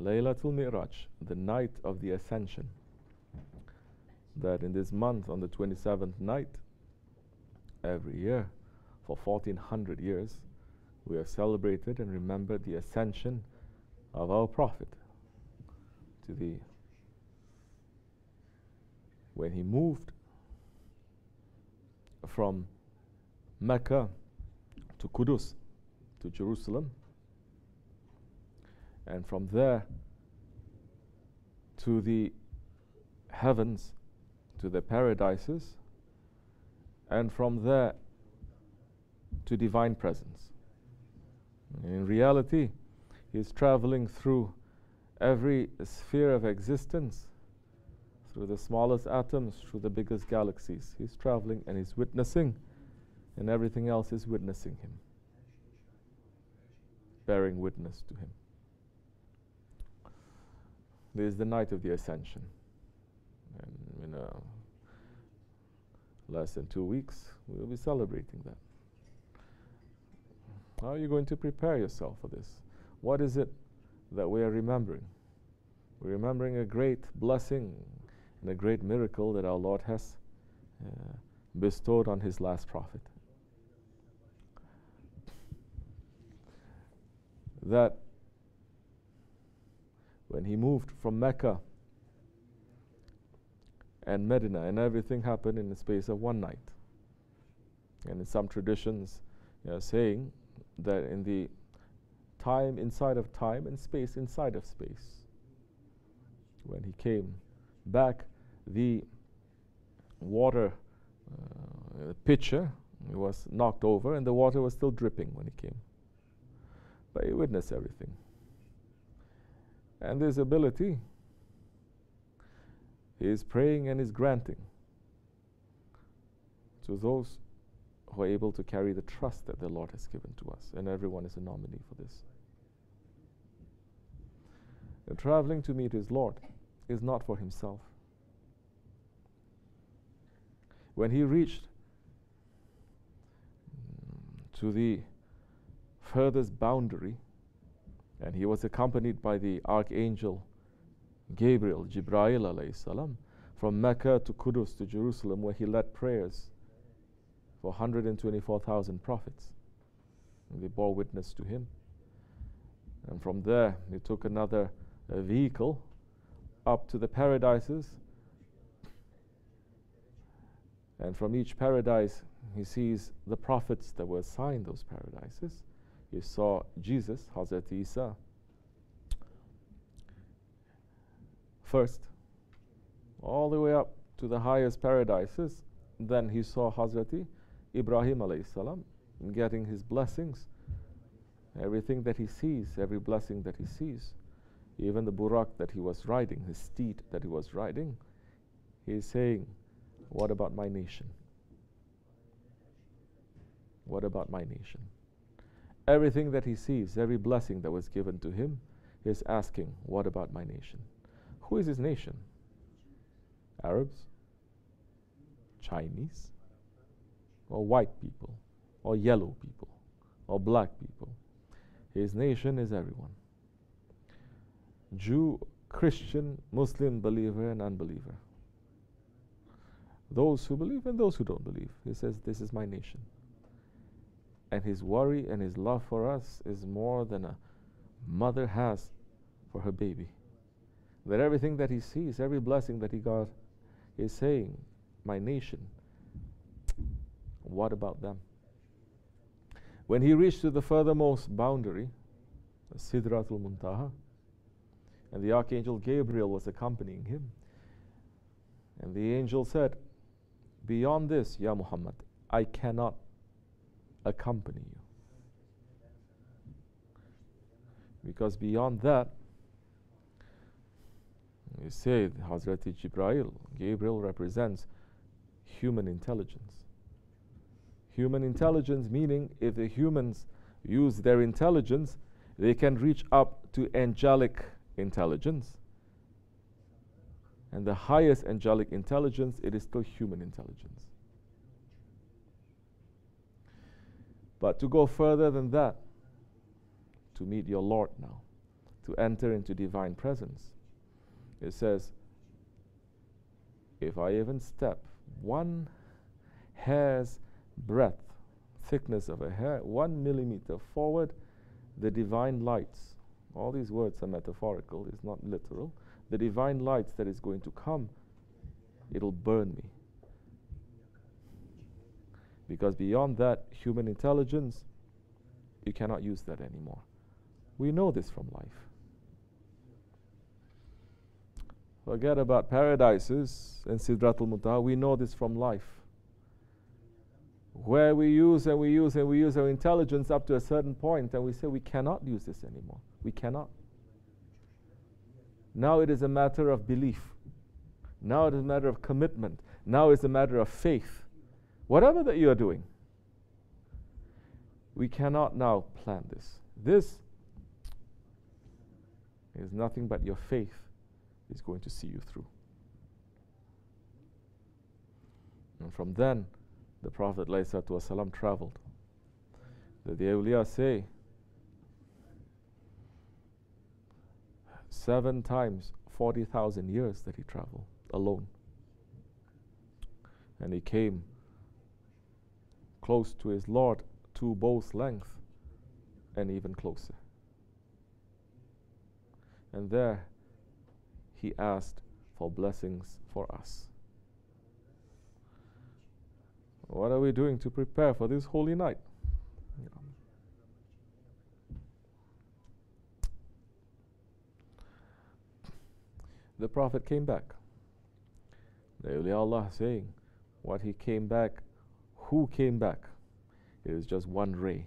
Laylatul Miraj, the night of the ascension. That in this month, on the 27th night, every year, for 1400 years, we have celebrated and remembered the ascension of our Prophet to the when he moved from Mecca to Qudus, to Jerusalem, and from there to the heavens, to the paradises, and from there to divine presence. In reality, he is traveling through every sphere of existence, through the smallest atoms, through the biggest galaxies. He's traveling and he's witnessing, and everything else is witnessing him, bearing witness to him. This is the night of the ascension. And in less than 2 weeks, we will be celebrating that. How are you going to prepare yourself for this? What is it that we are remembering? We're remembering a great blessing and a great miracle that our Lord has bestowed on His last prophet. That when he moved from Mecca and Medina, and everything happened in the space of one night. And in some traditions, saying that in the time inside of time and space inside of space, when he came back, the water pitcher was knocked over and the water was still dripping when he came. But he witnessed everything. And this ability, he is praying and is granting to those who are able to carry the trust that the Lord has given to us. And everyone is a nominee for this. And traveling to meet his Lord is not for himself. When he reached to the furthest boundary, and he was accompanied by the Archangel Gabriel, Jibreel alayhi salam, from Mecca to Qudus to Jerusalem, where he led prayers for 124,000 prophets. And they bore witness to him. And from there, he took another vehicle up to the paradises. And from each paradise, he sees the prophets that were assigned those paradises. He saw Jesus, Hazrat Isa, first, all the way up to the highest paradises. Then he saw Hazrat Ibrahim alayhi salam getting his blessings. Everything that he sees, every blessing that he sees, even the burak that he was riding, his steed that he was riding, he is saying, what about my nation? What about my nation? Everything that he sees, every blessing that was given to him, he is asking, what about my nation? Who is his nation? Arabs? Chinese? Or white people? Or yellow people? Or black people? His nation is everyone. Jew, Christian, Muslim, believer and unbeliever. Those who believe and those who don't believe. He says, this is my nation. And his worry and his love for us is more than a mother has for her baby. That everything that he sees, every blessing that he got, is saying, my nation, what about them? When he reached to the furthermost boundary, Sidratul Muntaha, and the Archangel Gabriel was accompanying him, and the angel said, beyond this, Ya Muhammad, I cannot accompany you. Because beyond that, you say Hazrat Gabriel represents human intelligence. Human intelligence meaning if the humans use their intelligence, they can reach up to angelic intelligence. And the highest angelic intelligence, it is still human intelligence. But to go further than that, to meet your Lord now, to enter into divine presence. It says, if I even step 1 hair's breadth, thickness of a hair, 1 millimeter forward, the divine lights, all these words are metaphorical, it's not literal, the divine lights that is going to come, it'll burn me. Because beyond that, human intelligence, you cannot use that anymore. We know this from life. Forget about paradises and Sidratul Muntaha, we know this from life. Where we use and we use and we use our intelligence up to a certain point and we say we cannot use this anymore. We cannot. Now it is a matter of belief. Now it is a matter of commitment. Now it's a matter of faith. Whatever that you are doing, we cannot now plan this. This is nothing but your faith is going to see you through. And from then, the Prophet ﷺ traveled. The awliya say 7 times 40,000 years that he traveled alone. And he came close to his Lord, 2 bows' length, and even closer. And there he asked for blessings for us. What are we doing to prepare for this holy night? The Prophet came back. The awliya Allah saying, what he came back, who came back? It is just 1 ray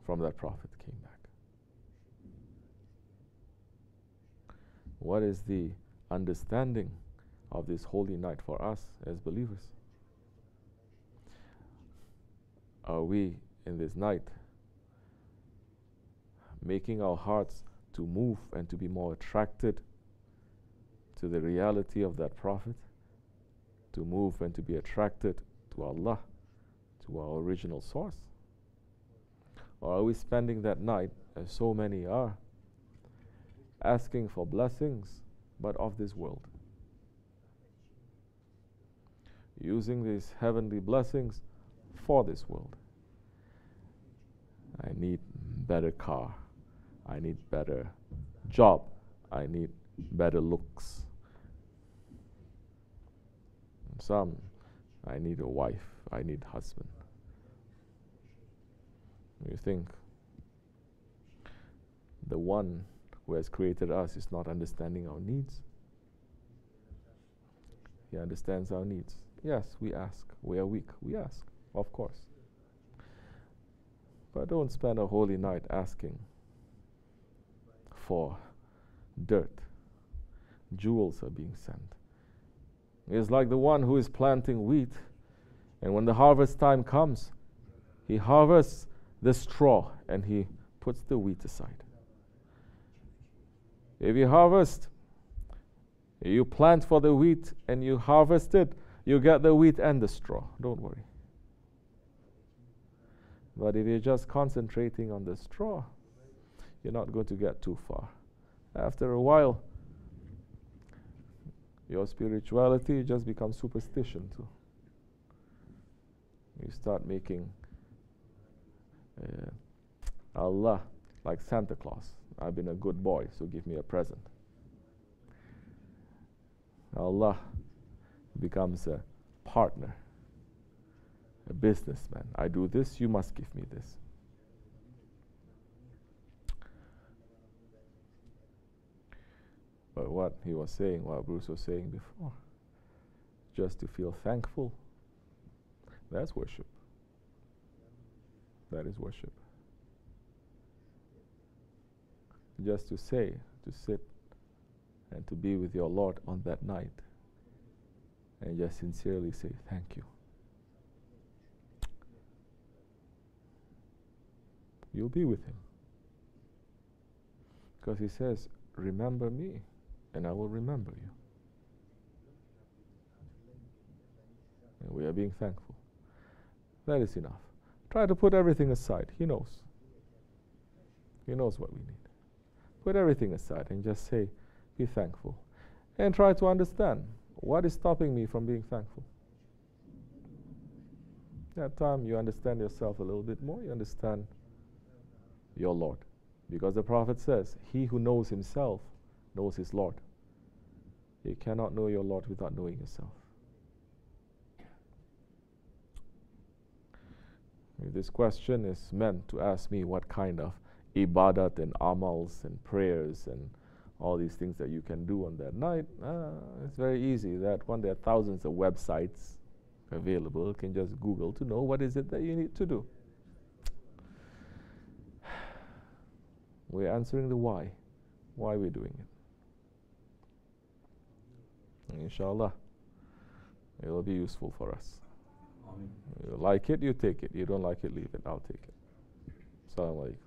from that Prophet came back. What is the understanding of this holy night for us as believers? Are we in this night making our hearts to move and to be more attracted to the reality of that Prophet, to move and to be attracted to Allah, to our original source? Or are we spending that night, as so many are, asking for blessings but of this world, using these heavenly blessings for this world? I need better car, I need better job, I need better looks. Some, I need a wife, I need husband. You think the one who has created us is not understanding our needs? He understands our needs. Yes, we ask. We are weak. We ask, of course. But don't spend a holy night asking for dirt. Jewels are being sent. It's like the one who is planting wheat, and when the harvest time comes, he harvests the straw and he puts the wheat aside. If you harvest, you plant for the wheat and you harvest it, you get the wheat and the straw. Don't worry. But if you're just concentrating on the straw, you're not going to get too far. After a while, your spirituality just becomes superstition too. You start making Allah like Santa Claus. I've been a good boy, so give me a present. Allah becomes a partner, a businessman. I do this, you must give me this. But what he was saying, what Bruce was saying before, just to feel thankful, that's worship. That is worship. Just to say, to sit and to be with your Lord on that night and just sincerely say thank you. You'll be with him. Because he says, remember me and I will remember you. And we are being thankful. That is enough. Try to put everything aside. He knows. He knows what we need. Put everything aside and just say, be thankful. And try to understand what is stopping me from being thankful. That time you understand yourself a little bit more, you understand your Lord. Because the Prophet says, he who knows himself knows his Lord. You cannot know your Lord without knowing yourself. This question is meant to ask me what kind of ibadat and amals and prayers and all these things that you can do on that night. It's very easy. That one, there are thousands of websites available. You can just Google to know what is it that you need to do. We're answering the why we're doing it. Inshallah, it will be useful for us. You like it, you take it. You don't like it, leave it. I'll take it. Assalamu alaikum.